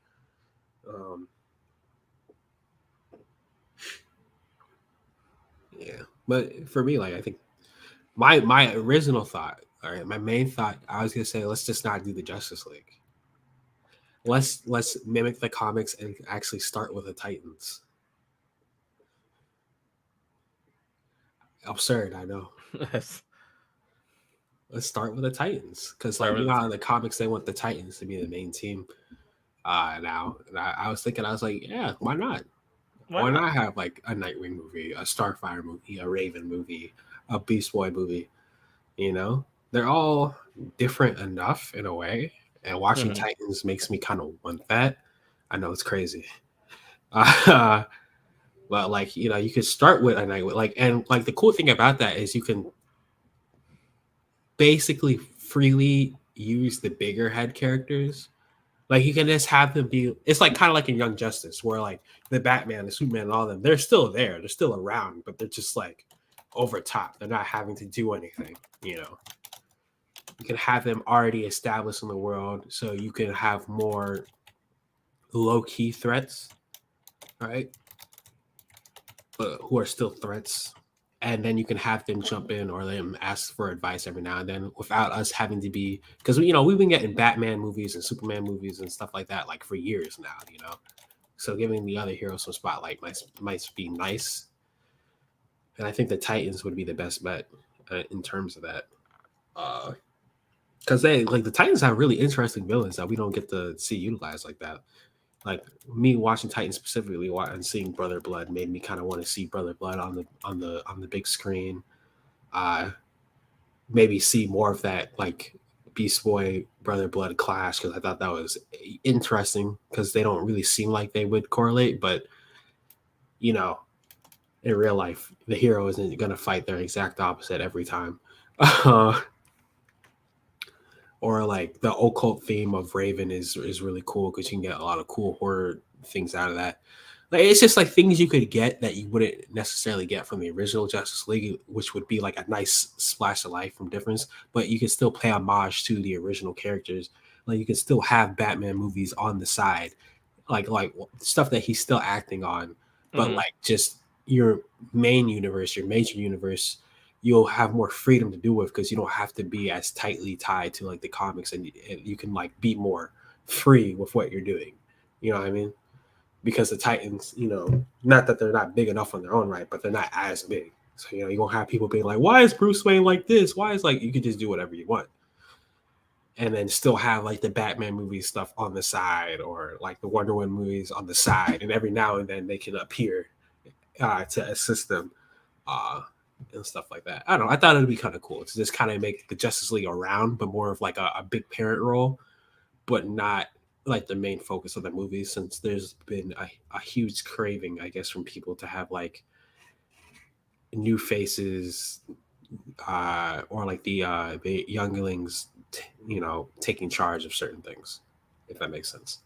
Yeah, but for me, like I think my original thought, all right, my main thought, I was gonna say, let's just not do the Justice League. Let's mimic the comics and actually start with the Titans. Absurd, I know. Let's start with the Titans because, like, you know how in the comics they want the Titans to be the main team. Now, and I was thinking, I was like, yeah, why not? Why not have like a Nightwing movie, a Starfire movie, a Raven movie, a Beast Boy movie? You know, they're all different enough in a way, and watching Titans makes me kind of want that. I know it's crazy. But like, you know, you could start with a Nightwing, like, and like the cool thing about that is you can basically freely use the bigger head characters. Like you can just have them be, it's like kind of like in Young Justice where like the Batman, the Superman, and all them, they're still there, they're still around, but they're just like over top. They're not having to do anything, you know. You can have them already established in the world, so you can have more low-key threats, right? But who are still threats, and then you can have them jump in or them ask for advice every now and then without us having to be, because you know we've been getting Batman movies and Superman movies and stuff like that like for years now, you know. So giving the other heroes some spotlight might be nice, and I think the Titans would be the best bet in terms of that, because they like the Titans have really interesting villains that we don't get to see utilized like that. Like me watching Titans specifically and seeing Brother Blood made me kind of want to see Brother Blood on the big screen. Maybe see more of that like Beast Boy Brother Blood clash, because I thought that was interesting because they don't really seem like they would correlate, but you know, in real life, the hero isn't going to fight their exact opposite every time. or like the occult theme of Raven is really cool because you can get a lot of cool horror things out of that. Like it's just like things you could get that you wouldn't necessarily get from the original Justice League, which would be like a nice splash of life from difference, but you can still pay homage to the original characters. Like you can still have Batman movies on the side, like stuff that he's still acting on, but Mhm. like just your main universe, your major universe, you'll have more freedom to do with because you don't have to be as tightly tied to like the comics, and you can like be more free with what you're doing. You know what I mean? Because the Titans, not that they're not big enough on their own right, but they're not as big. So you're gonna have people being like, "Why is Bruce Wayne like this? Why is like you could just do whatever you want." And then still have like the Batman movie stuff on the side or like the Wonder Woman movies on the side. And every now and then they can appear to assist them and stuff like that. I don't know. I thought it'd be kind of cool to just kind of make the Justice League around, but more of like a big parent role, but not like the main focus of the movie since there's been a huge craving, I guess, from people to have like new faces or like the younglings taking charge of certain things, if that makes sense.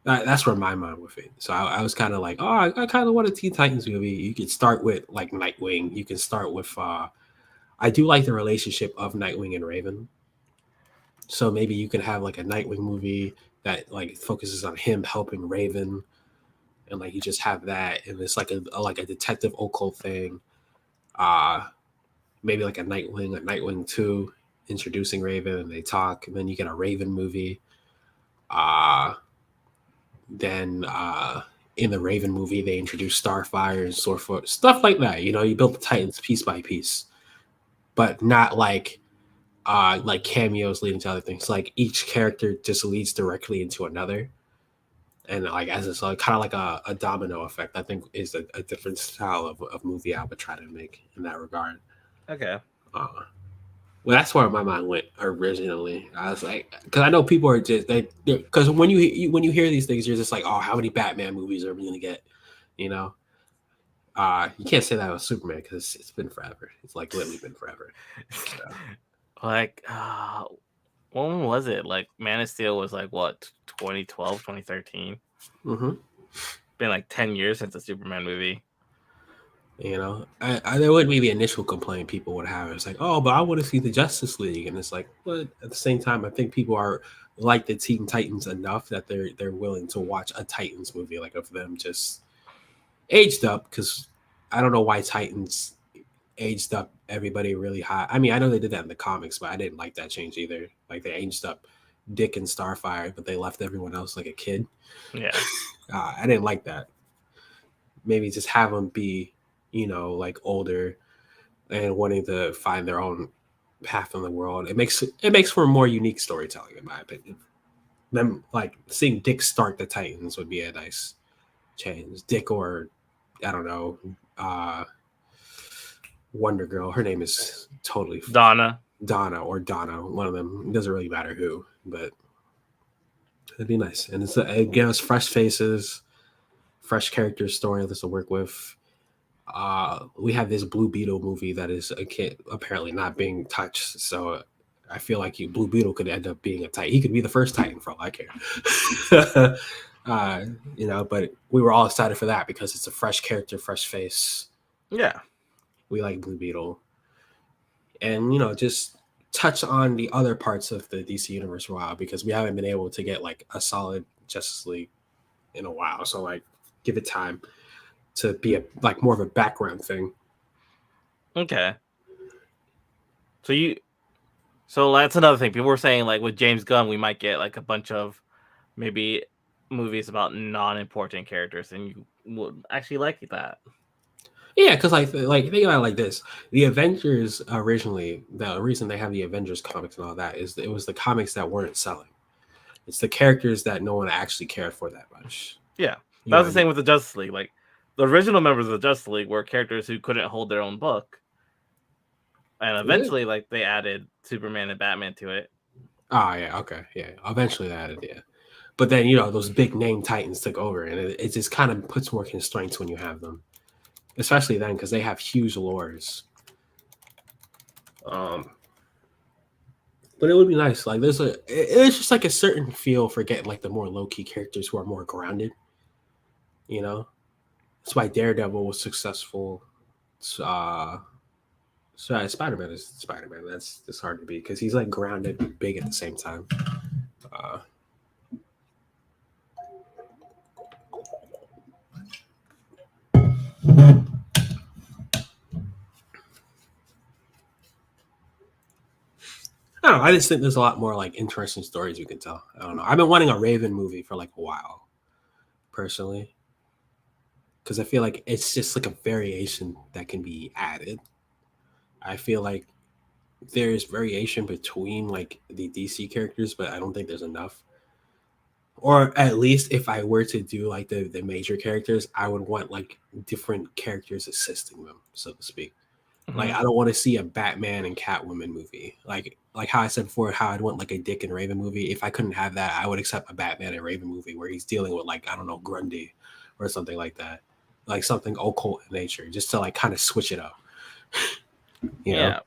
That's where my mind with it. So I was kind of like, oh, I kind of want a Teen Titans movie. You could start with like Nightwing. You can start with. I do like the relationship of Nightwing and Raven. So maybe you could have like a Nightwing movie that like focuses on him helping Raven, and like you just have that, and it's like a detective occult thing. Uh Maybe like a Nightwing 2, introducing Raven, and they talk, and then you get a Raven movie. Uh then in the Raven movie they introduce Starfire and Swordfoot, stuff like that. You build the Titans piece by piece, but not like cameos leading to other things. Like each character just leads directly into another. And like as it's like, kind of like a domino effect, I think is a different style of movie I would try to make in that regard. Okay. Uh, Well, that's where my mind went originally. I was like, because I know people are just because when when you hear these things, you're just like, oh, how many Batman movies are we gonna get? You know, you can't say that with Superman because it's been forever. It's like literally been forever. So. Like, when was it? Like, Man of Steel was like what, 2012, 2013? Mm-hmm. Been like 10 years since the Superman movie. There would be the initial complaint people would have. It's like, oh, but I want to see the Justice League, and it's like, but at the same time, I think people are like the Teen Titans enough that they're willing to watch a Titans movie, like of them just aged up. Because I don't know why Titans aged up everybody really high. I mean, I know they did that in the comics, but I didn't like that change either. Like they aged up Dick and Starfire, but they left everyone else like a kid. Yeah. I didn't like that. Maybe just have them be, like older and wanting to find their own path in the world. It makes for a more unique storytelling, in my opinion. Them like seeing Dick start the Titans would be a nice change. Dick or I don't know, Wonder Girl. Her name is totally Donna. Donna, one of them. It doesn't really matter who, but it'd be nice. And it gives us fresh faces, fresh characters, stories to work with. We have this Blue Beetle movie that is apparently not being touched. So I feel like Blue Beetle could end up being a Titan. He could be the first Titan for all I care. But we were all excited for that because it's a fresh character, fresh face. Yeah. We like Blue Beetle. And, just touch on the other parts of the DC universe for a while because we haven't been able to get like a solid Justice League in a while. So like give it time to be more of a background thing. Okay. So that's another thing. People were saying like with James Gunn, we might get like a bunch of maybe movies about non-important characters, and you would actually like that. Yeah, because like think about it like this: the Avengers originally, the reason they have the Avengers comics and all that is it was the comics that weren't selling. It's the characters that no one actually cared for that much. Yeah, that was the same with the Justice League. Like the original members of the Justice League were characters who couldn't hold their own book, and eventually, like they added Superman and Batman to it. Oh yeah, okay, yeah. Eventually, they added but then those big name Titans took over, and it just kind of puts more constraints when you have them. Especially then, because they have huge lores. But it would be nice. Like it's just like a certain feel for getting like the more low key characters who are more grounded. You know, that's why Daredevil was successful. Uh, so Spider Man is Spider Man. That's hard to beat because he's like grounded and big at the same time. Uh, I don't know. I just think there's a lot more like interesting stories we can tell. I don't know. I've been wanting a Raven movie for like a while, personally, because I feel like it's just like a variation that can be added. I feel like there's variation between like the DC characters, but I don't think there's enough. Or at least if I were to do like the major characters, I would want like different characters assisting them, so to speak. Like Mhm. I don't want to see a Batman and Catwoman movie. Like how I said before, how I'd want like a Dick and Raven movie. If I couldn't have that, I would accept a Batman and Raven movie where he's dealing with like I don't know Grundy or something like that, like something occult in nature, just to like kind of switch it up. You know? Yeah,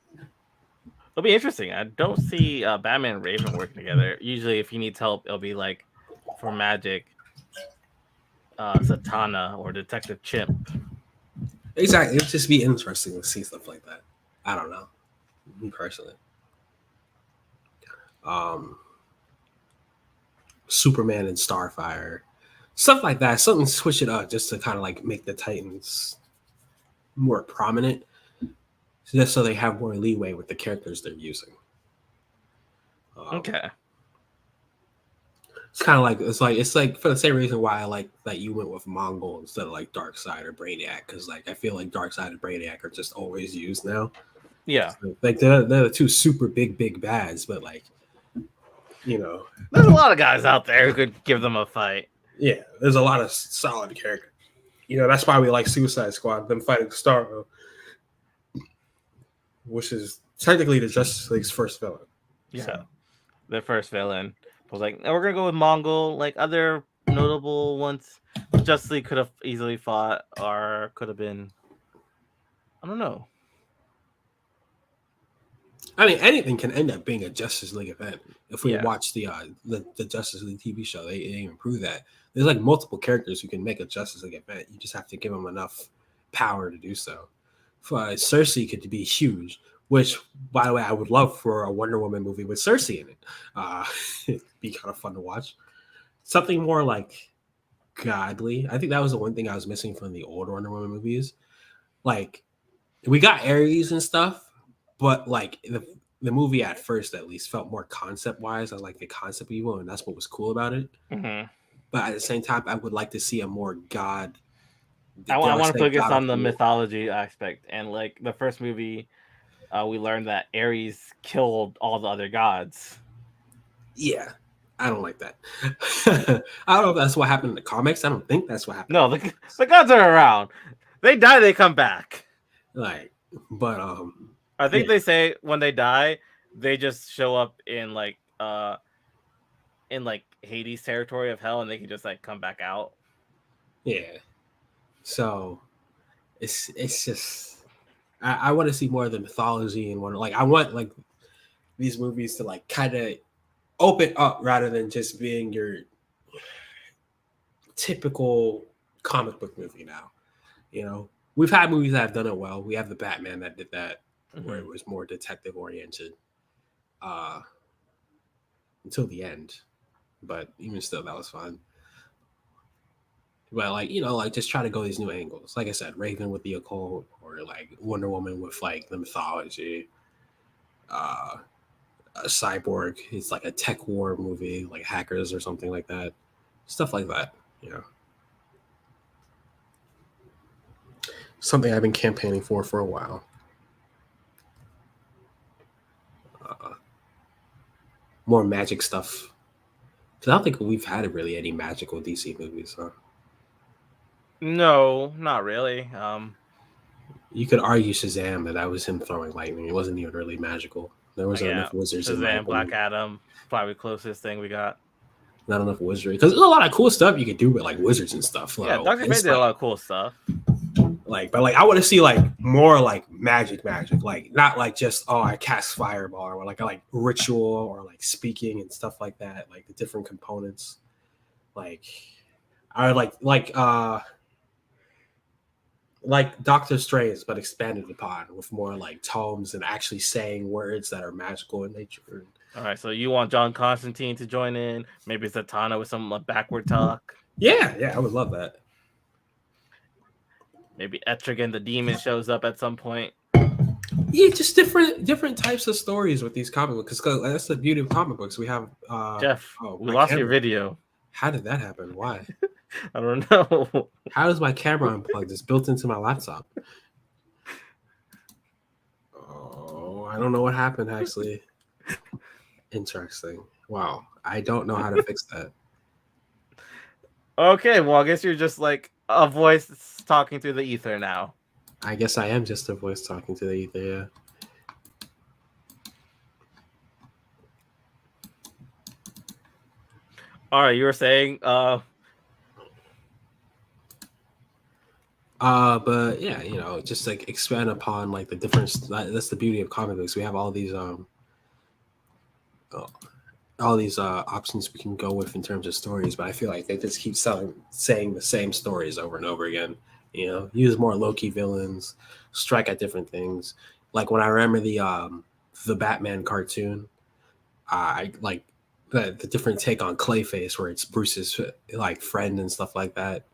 it'll be interesting. I don't see Batman and Raven working together. Usually, if he needs help, it'll be like for magic, Zatanna or Detective Chimp. Exactly. It'd just be interesting to see stuff like that. I don't know, me personally. Um, Superman and Starfire, stuff like that. Something switch it up just to kind of like make the Titans more prominent, just so they have more leeway with the characters they're using. Okay. It's kind of like it's like for the same reason why I like that you went with Mongol instead of like Darkseid or Brainiac, because like I feel like Darkseid and Brainiac are just always used now. Yeah. Like they're the two super big bads, but like you know, There's a lot of guys out there who could give them a fight. yeah, there's a lot of solid characters. You know, that's why we like Suicide Squad, them fighting Starro, which is technically the Justice League's first villain. Yeah. So, The first villain was like, we're gonna go with Mongol. Like other notable ones, Justice League could have easily fought, or could have been. I don't know. I mean, anything can end up being a Justice League event. If we Yeah. watch the Justice League TV show, they even prove that there's like multiple characters who can make a Justice League event. You just have to give them enough power to do so. Cersei could be huge, which, by the way, I would love for a Wonder Woman movie with Cersei in it. It'd be kind of fun to watch. Something more like godly. I think that was the one thing I was missing from the old Wonder Woman movies. Like, we got Ares and stuff, but like the movie at first at least felt more concept wise. I like the concept of evil, and that's what was cool about it. Mm-hmm. But at the same time, I would like to see a more god. I want to focus God on the of war. mythology aspect, and like the first movie, we learned that Ares killed all the other gods. Yeah, I don't like that. I don't know if that's what happened in the comics. I don't think that's what happened. No, the gods are around. They die, they come back. Like, but I think yeah. they say when they die, they just show up in like Hades territory of hell, and they can just like come back out. Yeah. So it's just I want to see more of the mythology and like I want like these movies to like kind of open up rather than just being your typical comic book movie now. You know, we've had movies that have done it well. We have the Batman that did that, where it was more detective oriented until the end. But even still, that was fun. But like, you know, like just try to go these new angles. Like I said, Raven with the occult, or like Wonder Woman with like the mythology. A Cyborg, it's like a tech war movie, like Hackers or something like that. Stuff like that, you know. Something I've been campaigning for a while. More magic stuff. Because I don't think we've had really any magical DC movies, huh? No, not really. You could argue Shazam, but that was him throwing lightning. It wasn't even really magical. There wasn't enough wizards in Shazam, Black Adam, probably closest thing we got. Not enough wizardry. Because there's a lot of cool stuff you could do with like wizards and stuff. Yeah, Like, Dr. Fate did a lot of cool stuff. Like, but like I want to see like more like magic, like not like just I cast fireball or like ritual or like speaking and stuff like that, like the different components. Like I would like Doctor Strange, but expanded upon with more like tomes and actually saying words that are magical in nature. All right, so you want John Constantine to join in? Maybe Zatanna with some backward talk. Yeah, I would love that. Maybe Etrigan the demon shows up at some point. Yeah, just different types of stories with these comic books, because that's the beauty of comic books. We have Jeff, we lost camera. your video. How did that happen? Why? I don't know. How is my camera unplugged? It's built into my laptop. Oh, I don't know what happened actually. Interesting. Wow, I don't know how to fix that. Okay, well, I guess you're just like a voice talking through the ether now. I guess I am just a voice talking to the ether, yeah. All right, you were saying but yeah, just like expand upon like the difference. That's the beauty of comic books. We have all these options we can go with in terms of stories, but I feel like they just keep saying the same stories over and over again. Use more low-key villains, strike at different things. Like when I remember the Batman cartoon, I like the different take on Clayface, where it's Bruce's like friend and stuff like that.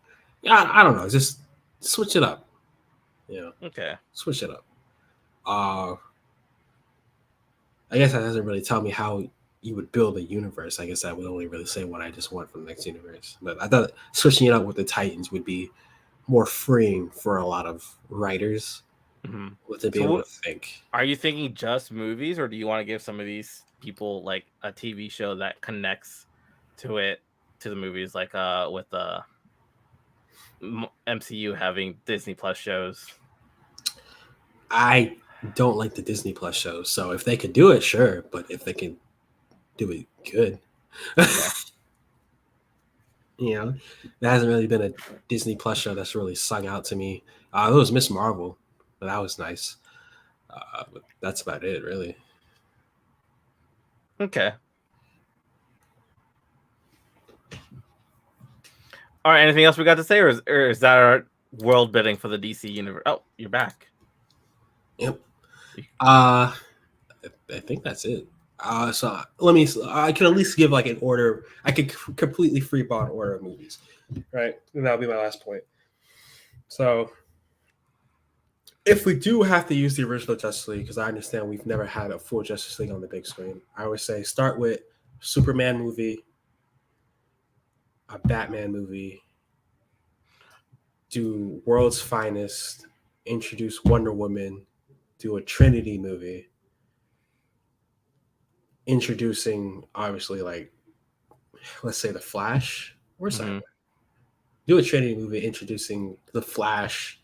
Yeah, I don't know, just switch it up. Okay. Switch it up. I guess that doesn't really tell me how you would build a universe. I guess I would only really say what I just want from the next universe. But I thought switching it up with the Titans would be more freeing for a lot of writers to be able to think. Are you thinking just movies, or do you want to give some of these people like a TV show that connects to the movies, like with the MCU having Disney Plus shows? I don't like the Disney Plus shows, so if they could do it, sure. But if they can do it good, there hasn't really been a Disney Plus show that's really sung out to me. It was Miss Marvel, but that was nice. But that's about it, really. Okay. All right. Anything else we got to say, or is that our world bidding for the DC universe? Oh, you're back. Yep. I think that's it. So I can at least give like an order. I could completely freeball an order of movies, right? And that'll be my last point. So if we do have to use the original Justice League, because I understand we've never had a full Justice League on the big screen, I would say start with Superman movie, a Batman movie, do World's Finest, introduce Wonder Woman, do a Trinity movie, introducing obviously like, let's say the Flash or something. Do a Trinity movie introducing the Flash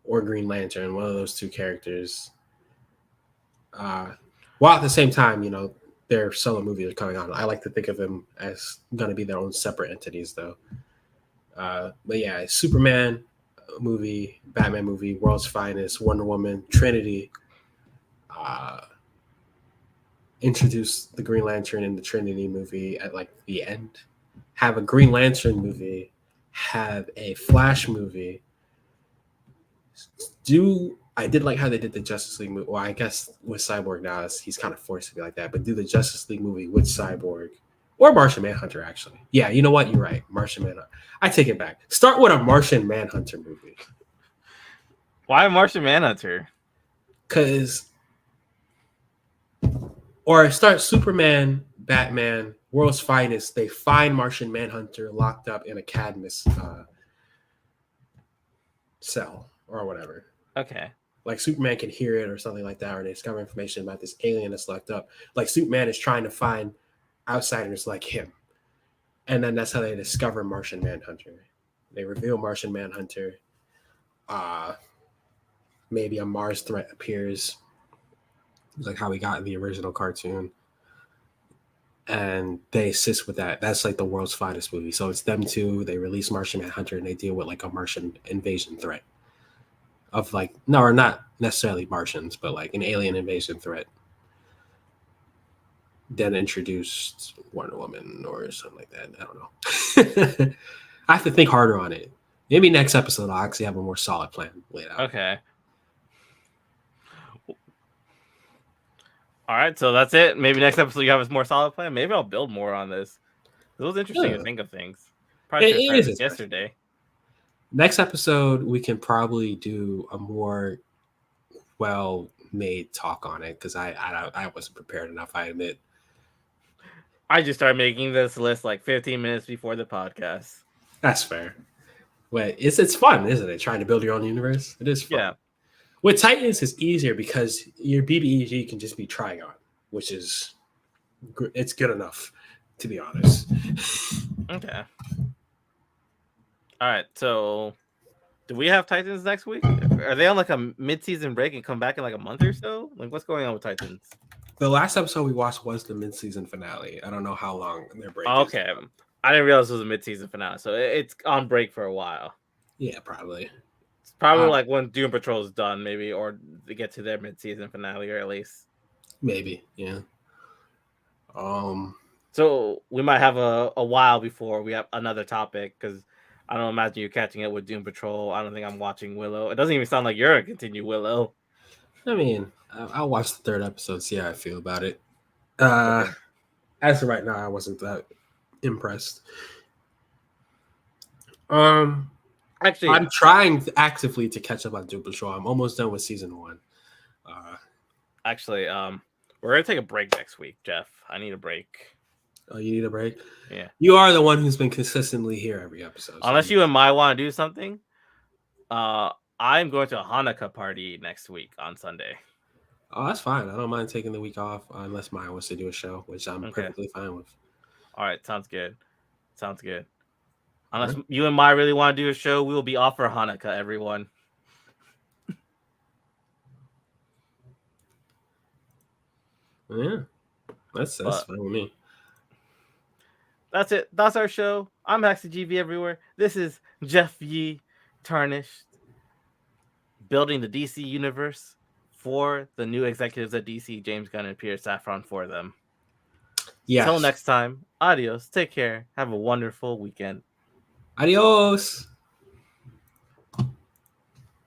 or Green Lantern, one of those two characters. While at the same time, their solo movies are coming on. I like to think of them as going to be their own separate entities, though. But yeah, Superman movie, Batman movie, World's Finest, Wonder Woman, Trinity. Introduce the Green Lantern in the Trinity movie at like the end. Have a Green Lantern movie. Have a Flash movie. I did like how they did the Justice League movie. Well, I guess with Cyborg now, he's kind of forced to be like that. But do the Justice League movie with Cyborg or Martian Manhunter, actually. Yeah, you know what? You're right. Martian Manhunter. I take it back. Start with a Martian Manhunter movie. Why Martian Manhunter? Or start Superman, Batman, World's Finest. They find Martian Manhunter locked up in a Cadmus cell or whatever. Okay. Like Superman can hear it or something like that, or they discover information about this alien that's locked up. Like Superman is trying to find outsiders like him. And then that's how they discover Martian Manhunter. They reveal Martian Manhunter. Maybe a Mars threat appears. Like how we got in the original cartoon. And they assist with that. That's like the World's Finest movie. So it's them two. They release Martian Manhunter and they deal with like a Martian invasion threat. of like no, or not necessarily Martians, but like an alien invasion threat. Then introduced Wonder Woman or something like that. I don't know. I have to think harder on it. Maybe next episode I'll actually have a more solid plan laid out. Okay. All right, so that's it. Maybe next episode you have a more solid plan. Maybe I'll build more on this. It was interesting to think of things. Probably should have started yesterday. Next episode, we can probably do a more well-made talk on it because I wasn't prepared enough. I admit. I just started making this list like 15 minutes before the podcast. That's fair. Wait, it's fun, isn't it? Trying to build your own universe. It is fun. Yeah. With Titans, it's easier because your BBEG can just be Trigon, which is it's good enough, to be honest. Okay. All right. So, do we have Titans next week? Are they on like a mid-season break and come back in like a month or so? Like, what's going on with Titans? The last episode we watched was the mid-season finale. I don't know how long their break is. Okay. I didn't realize it was a mid-season finale, so it's on break for a while. Yeah, probably. It's probably like when Doom Patrol is done, maybe, or they get to their mid-season finale, or at least maybe, yeah. So we might have a while before we have another topic because I don't imagine you catching it with Doom Patrol. I don't think I'm watching Willow. It doesn't even sound like you're gonna continue Willow. I mean, I'll watch the third episode, see how I feel about it. As of right now, I wasn't that impressed. Actually, I'm trying actively to catch up on Doom Patrol. I'm almost done with season 1. Actually, we're gonna take a break next week, Jeff. I need a break. Oh, you need a break? Yeah. You are the one who's been consistently here every episode. Unless you and Mai want to do something, I'm going to a Hanukkah party next week on Sunday. Oh, that's fine. I don't mind taking the week off unless Mai wants to do a show, which I'm perfectly fine with. All right, sounds good. Sounds good. Unless you and Mai really want to do a show, we will be off for Hanukkah, everyone. Yeah, that's fine with me. That's it. That's our show. I'm Haxy GV everywhere. This is Jeff Yee, Tarnished, building the DC universe for the new executives at DC, James Gunn and Peter Safran, for them. Yes. Until next time, adios. Take care. Have a wonderful weekend. Adios.